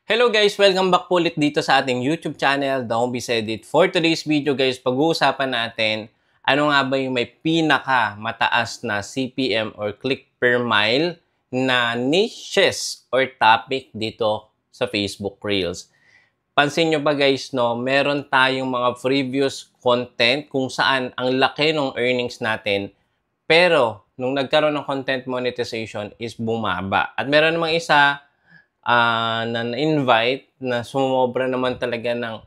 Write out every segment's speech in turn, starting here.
Hello guys! Welcome back po ulit dito sa ating YouTube channel, The Home Biz Edit. For today's video guys, pag-uusapan natin ano nga ba yung may pinaka mataas na CPM or click per mile na niches or topic dito sa Facebook Reels. Pansin nyo ba guys, no, meron tayong mga previous content kung saan ang laki ng earnings natin, pero nung nagkaroon ng content monetization is bumaba. At meron namang isa na na-invite na sumobra naman talaga ng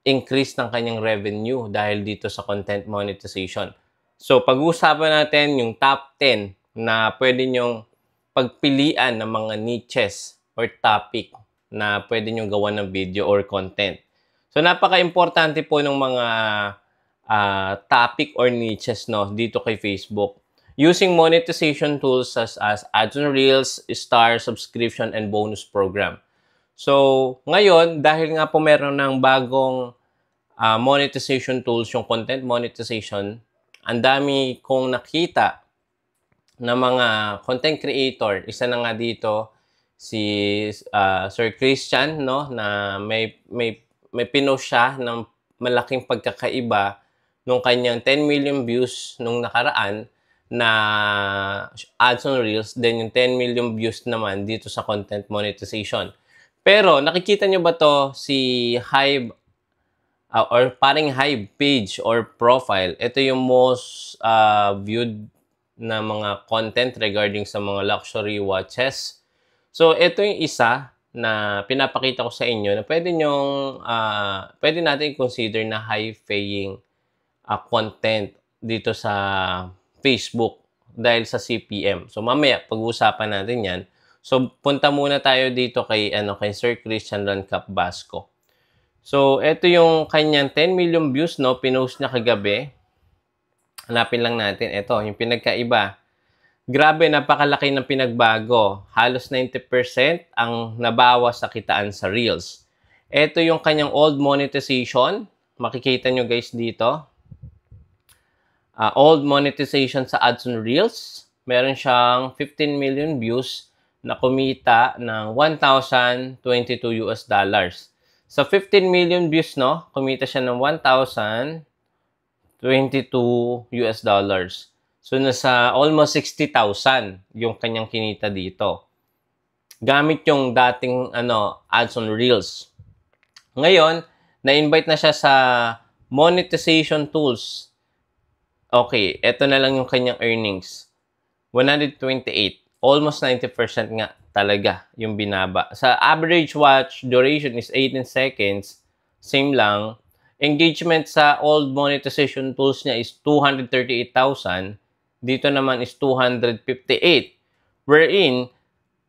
increase ng kanyang revenue dahil dito sa content monetization. So, pag-uusapan natin yung top 10 na pwede nyong pagpilian ng mga niches or topic na pwede nyong gawa ng video or content. So, napaka-importante po ng mga topic or niches no, dito kay Facebook. Using monetization tools such as Ads on Reels, Star, Subscription, and Bonus Program. So, ngayon, dahil nga po meron ng bagong monetization tools, yung content monetization, ang dami kong nakita na mga content creator. Isa na nga dito, si Sir Christian, no, na may pinost siya ng malaking pagkakaiba nung kanyang 10 million views nung nakaraan na Ads on Reels, then yung 10 million views naman dito sa content monetization. Pero nakikita nyo ba to si Hive or paring Hive page or profile? Ito yung most viewed na mga content regarding sa mga luxury watches. So ito yung isa na pinapakita ko sa inyo na pwede natin consider na high-paying content dito sa Facebook dahil sa CPM. So mamaya pag-uusapan natin 'yan. So punta muna tayo dito kay Sir Christian Rancap Basco. So ito yung kanyang 10 million views no, pinost niya kagabi. Hanapin lang natin ito, yung pinagkaiba. Grabe, napakalaki ng pinagbago. Halos 90% ang nabawas sa kitaan sa Reels. Ito yung kanyang old monetization. Makikita nyo guys dito. Old monetization sa Ads on Reels. Meron siyang 15 million views na kumita ng $1,022 US dollars. Sa 15 million views, no, kumita siya ng $1,022 US dollars. So, nasa almost 60,000 yung kanyang kinita dito. Gamit yung dating Ads on Reels. Ngayon, na-invite na siya sa monetization tools. Okay, eto na lang yung kanyang earnings. 128. Almost 90% nga talaga yung binaba. Sa average watch duration is 18 seconds. Same lang. Engagement sa old monetization tools niya is 238,000. Dito naman is 258. Wherein,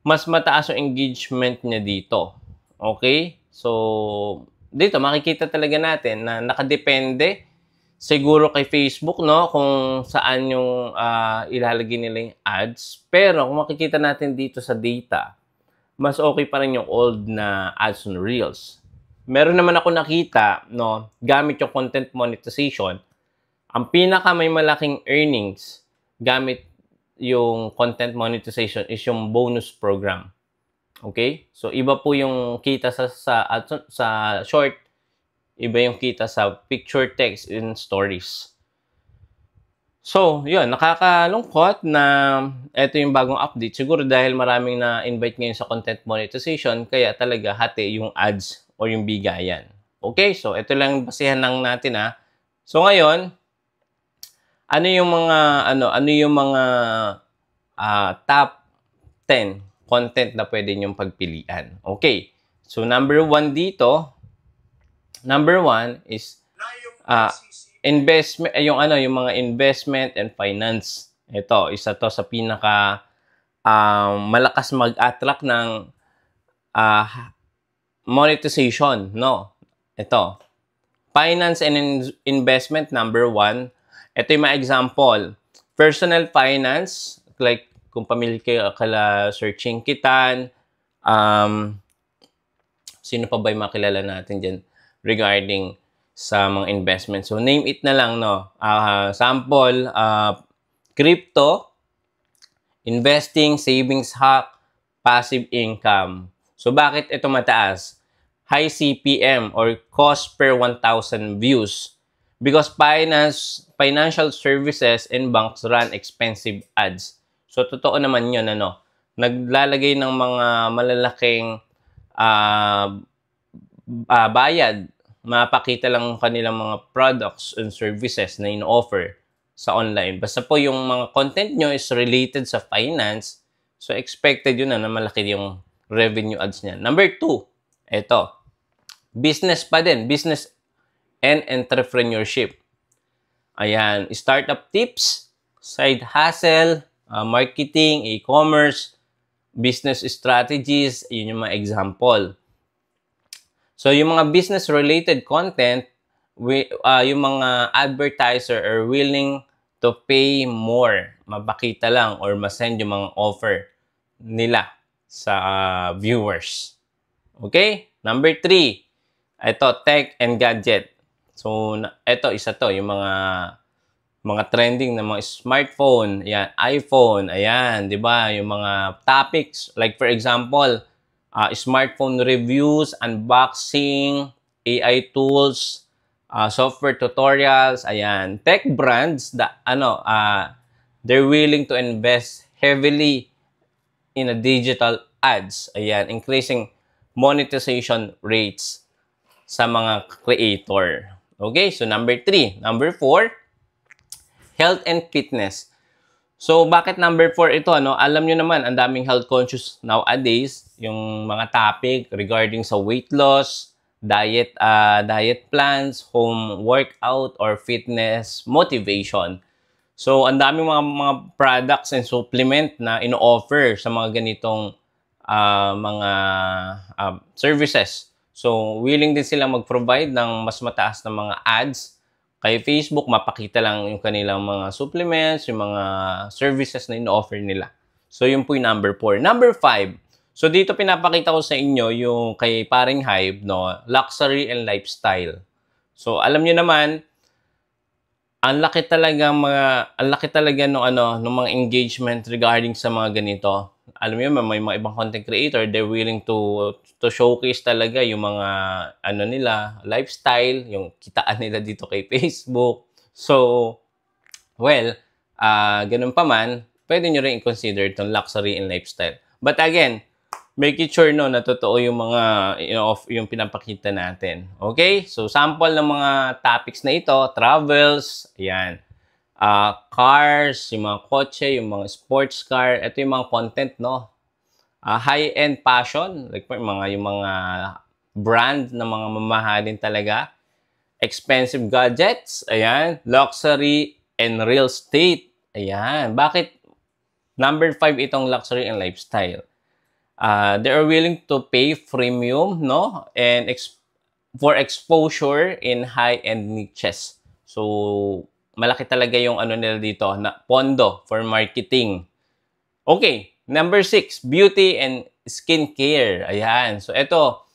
mas mataas yung engagement niya dito. Okay? So, dito makikita talaga natin na nakadepende siguro kay Facebook, no, kung saan yung ilalagay nila yung ads. Pero kung makikita natin dito sa data, mas okay pa rin yung old na Ads on Reels. Meron naman ako nakita, no, gamit yung content monetization, ang pinaka may malaking earnings gamit yung content monetization is yung bonus program. Okay? So, iba po yung kita sa short, iba yung kita sa picture, text, and stories. So, yun, nakakalungkot na ito yung bagong update. Siguro dahil maraming na-invite ngayon sa content monetization, kaya talaga hati yung ads o yung bigayan. Okay, so ito lang basihan lang natin ha. So ngayon, ano yung mga top 10 content na pwede nyong pagpilian. Okay, so number 1 dito, number 1 is investment, yung mga investment and finance. Ito, isa to sa pinaka malakas mag-attract ng monetization, no? Ito. Finance and investment, number 1. Ito yung mga example. Personal finance, like kung pamilya kayo kala Sir Chinkitan, sino pa ba yung makilala natin dyan regarding sa mga investment. So, name it na lang, no? Sample, crypto, investing, savings hack, passive income. So, bakit ito mataas? High CPM or cost per 1,000 views. Because financial services and banks run expensive ads. So, totoo naman yun, ano? Naglalagay ng mga malalaking bayad, mapakita lang kanilang mga products and services na in-offer sa online. Basta po yung mga content nyo is related sa finance, so expected yun na malaki yung revenue ads niya. Number 2, ito. Business pa din. Business and entrepreneurship. Ayan. Startup tips, side hustle, marketing, e-commerce, business strategies, yun yung mga example. So, yung mga business-related content, yung mga advertiser are willing to pay more. Mapakita lang or masend yung mga offer nila sa viewers. Okay? Number 3, ito, tech and gadget. So, ito, isa to, yung mga trending na mga smartphone, ayan, iPhone, ayan, di ba? Yung mga topics, like for example, smartphone reviews, unboxing, AI tools, software tutorials, ayan. Tech brands they're willing to invest heavily in a digital ads, ayan, increasing monetization rates sa mga creator. Okay, so number 3. Number 4, health and fitness. So, bakit number 4 ito? Ano? Alam nyo naman, ang daming health conscious nowadays. Yung mga topic regarding sa weight loss, diet plans, home workout, or fitness motivation. So, ang daming mga products and supplement na ino-offer sa mga ganitong services. So, willing din sila mag-provide ng mas mataas na mga ads. Kay Facebook, mapakita lang yung kanilang mga supplements, yung mga services na ino-offer nila. So, yun po yung number 4. Number 5. So, dito pinapakita ko sa inyo yung kay Paring Hive, no? Luxury and lifestyle. So, alam niyo naman, ang laki talaga ng mga engagement regarding sa mga ganito. Alam niyo, may mga ibang content creator, they're willing to showcase talaga yung mga nila, lifestyle, yung kitaan nila dito kay Facebook. So, well, ganun pa man, pwede nyo rin i-consider itong luxury and lifestyle. But again, make it sure no na totoo yung mga yung pinapakita natin. Okay? So, sample ng mga topics na ito, travels, ayan. Cars, yung mga kotse, yung mga sports car, ito yung mga content, no? High-end fashion, like yung mga brand na mga mamahalin talaga. Expensive gadgets, ayan. Luxury and real estate, ayan. Bakit number 5 itong luxury and lifestyle? They are willing to pay premium, no? And for exposure in high-end niches. So, malaki talaga yung nila dito, na pondo for marketing. Okay, number 6, beauty and skincare. Ayan. So, ito,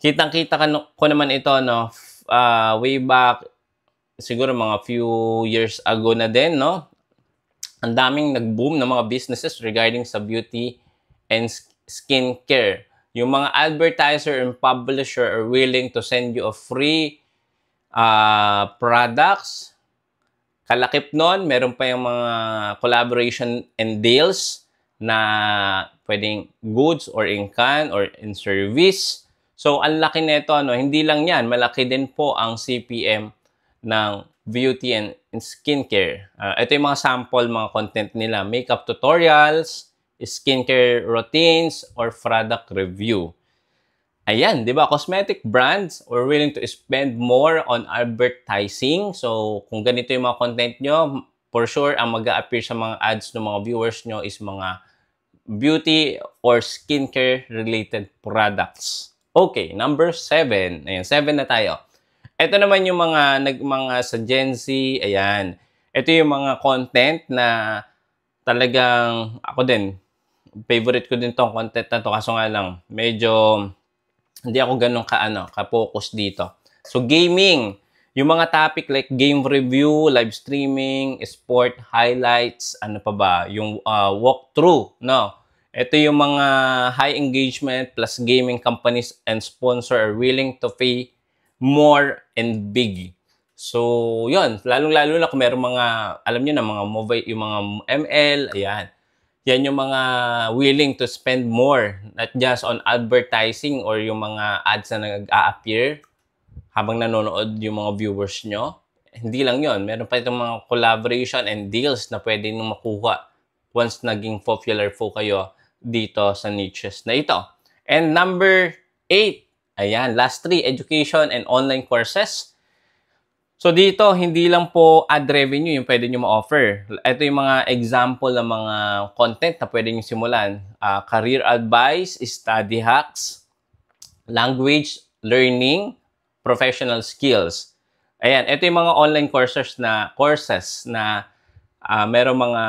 kitang-kita ko naman ito, no? Way back, siguro mga few years ago na din, no? Ang daming nag-boom ng mga businesses regarding sa beauty and skincare. Yung mga advertiser and publisher are willing to send you a free products. Kalakip nun, meron pa yung mga collaboration and deals na pwedeng goods or in can or in service. So, ang laki nito, no? Hindi lang yan, malaki din po ang CPM ng beauty and skincare. Ito yung mga sample, mga content nila. Makeup tutorials, skincare routines, or product review. Ayan, di ba? Cosmetic brands are willing to spend more on advertising. So, kung ganito yung mga content nyo, for sure, ang mag-a-appear sa mga ads ng mga viewers nyo is mga beauty or skincare-related products. Okay, number 7. Ayan, 7 na tayo. Ito naman yung mga sa Gen Z. Ayan. Ito yung mga content na talagang, ako din, favorite ko din tong content na to. Kaso nga lang, medyo hindi ako ganun ka-focus dito. So, gaming. Yung mga topic like game review, live streaming, sport highlights, ano pa ba? Yung walkthrough, no? Ito yung mga high engagement plus gaming companies and sponsor are willing to pay more and big. So, yun. Lalong-lalo na kung meron mga, alam nyo na, mga mobile, yung mga ML, ayan. Yan yung mga willing to spend more, not just on advertising or yung mga ads na nag-a-appear habang nanonood yung mga viewers nyo. Hindi lang yon, meron pa itong mga collaboration and deals na pwede nyo makuha once naging popular po kayo dito sa niches na ito. And number 8, ayan, last 3, education and online courses. So dito, hindi lang po ad revenue yung pwede nyo ma-offer. Ito yung mga example ng mga content na pwede nyo simulan. Career advice, study hacks, language learning, professional skills. Ayan, ito yung mga online courses na merong mga,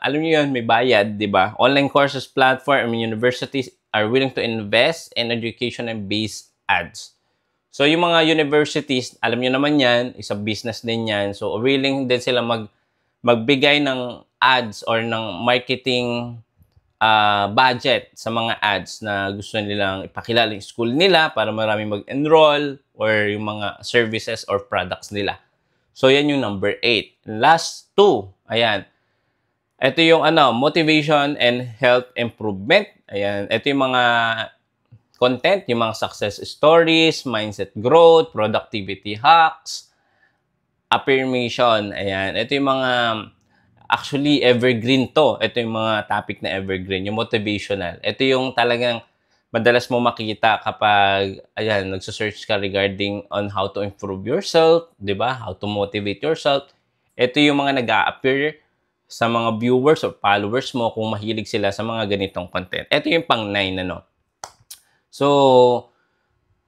alam niyo yun, may bayad, di ba? Online courses platform and universities are willing to invest in education and based ads. So, yung mga universities, alam niyo naman yan, isa business din yan. So, willing din sila magbigay ng ads or ng marketing budget sa mga ads na gusto nilang ipakilala yung school nila para maraming mag-enroll or yung mga services or products nila. So, yan yung number 8. Last 2, ayan. Ito yung motivation and health improvement. Ayan. Ito yung mga content, yung mga success stories, mindset growth, productivity hacks, affirmation. Ayan. Ito yung mga, actually, evergreen to. Ito yung mga topic na evergreen, yung motivational. Ito yung talagang madalas mo makita kapag, ayan, nagsasearch ka regarding on how to improve yourself, di ba? How to motivate yourself. Ito yung mga nag-a-appear sa mga viewers or followers mo kung mahilig sila sa mga ganitong content. Ito yung pang 9, So,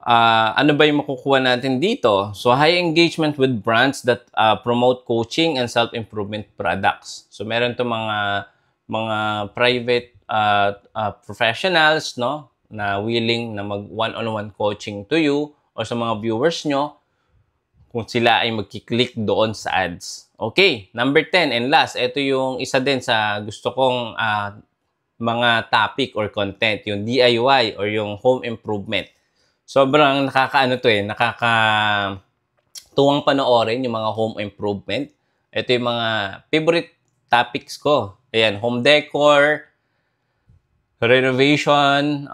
ano ba yung makukuha natin dito? So, high engagement with brands that promote coaching and self-improvement products. So, meron to mga private professionals, no, na willing na mag one-on-one coaching to you or sa mga viewers nyo kung sila ay magkiklik doon sa ads. Okay, number 10 and last, ito yung isa din sa gusto kong mga topic or content, yung DIY or yung home improvement. Sobrang nakakatuwang panoorin yung mga home improvement. Ito yung mga favorite topics ko. Ayan, home decor, renovation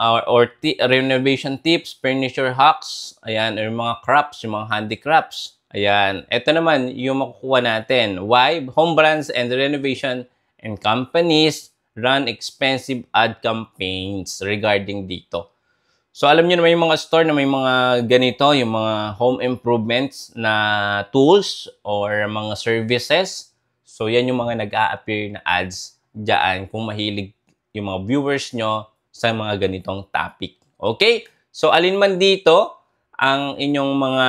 renovation tips, furniture hacks, ayan, yung mga crafts, yung mga handicrafts. Ayan, ito naman yung makukuha natin. Why home brands and renovation and companies run expensive ad campaigns regarding dito. So, alam niyo naman yung mga store na may mga ganito, yung mga home improvements na tools or mga services. So, yan yung mga nag-a-appear na ads dyan kung mahilig yung mga viewers nyo sa mga ganitong topic. Okay? So, alin man dito ang inyong mga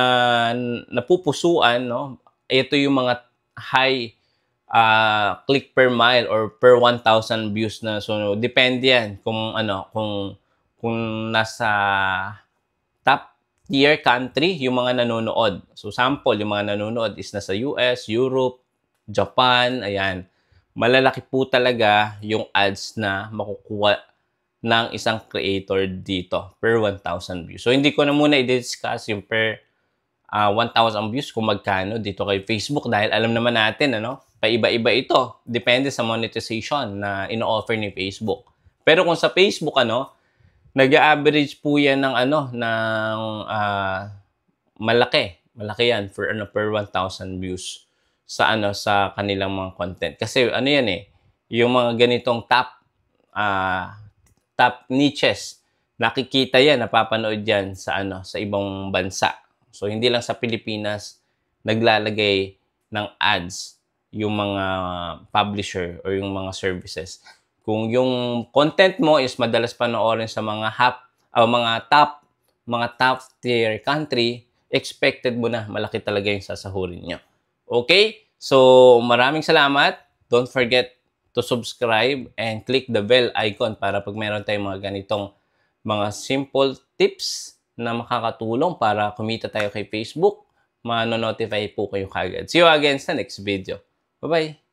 napupusuan, no? Ito yung mga high click per mile or per 1,000 views na. So, depende yan kung kung nasa top tier country yung mga nanonood. So, sample, yung mga nanonood is nasa US, Europe, Japan, ayan. Malalaki po talaga yung ads na makukuha ng isang creator dito per 1,000 views. So, hindi ko na muna i-discuss yung per 1,000 views kung magkano dito kay Facebook dahil alam naman natin, paiba-iba ito. Depende sa monetization na ino-offer ni Facebook. Pero kung sa Facebook, nag-average po yan ng malaki. Malaki yan for per 1,000 views sa kanilang mga content. Kasi yan yung mga ganitong top niches, nakikita yan, napapanood yan sa ibang bansa. So hindi lang sa Pilipinas naglalagay ng ads yung mga publisher or yung mga services. Kung yung content mo is madalas panoorin sa mga top tier country, expected mo na malaki talaga yung sasahurin nyo. Okay? So, maraming salamat. Don't forget to subscribe and click the bell icon para pag meron tayong mga ganitong mga simple tips na makakatulong para kumita tayo kay Facebook, mano-notify po kayo kagad. See you again sa next video. Bye-bye!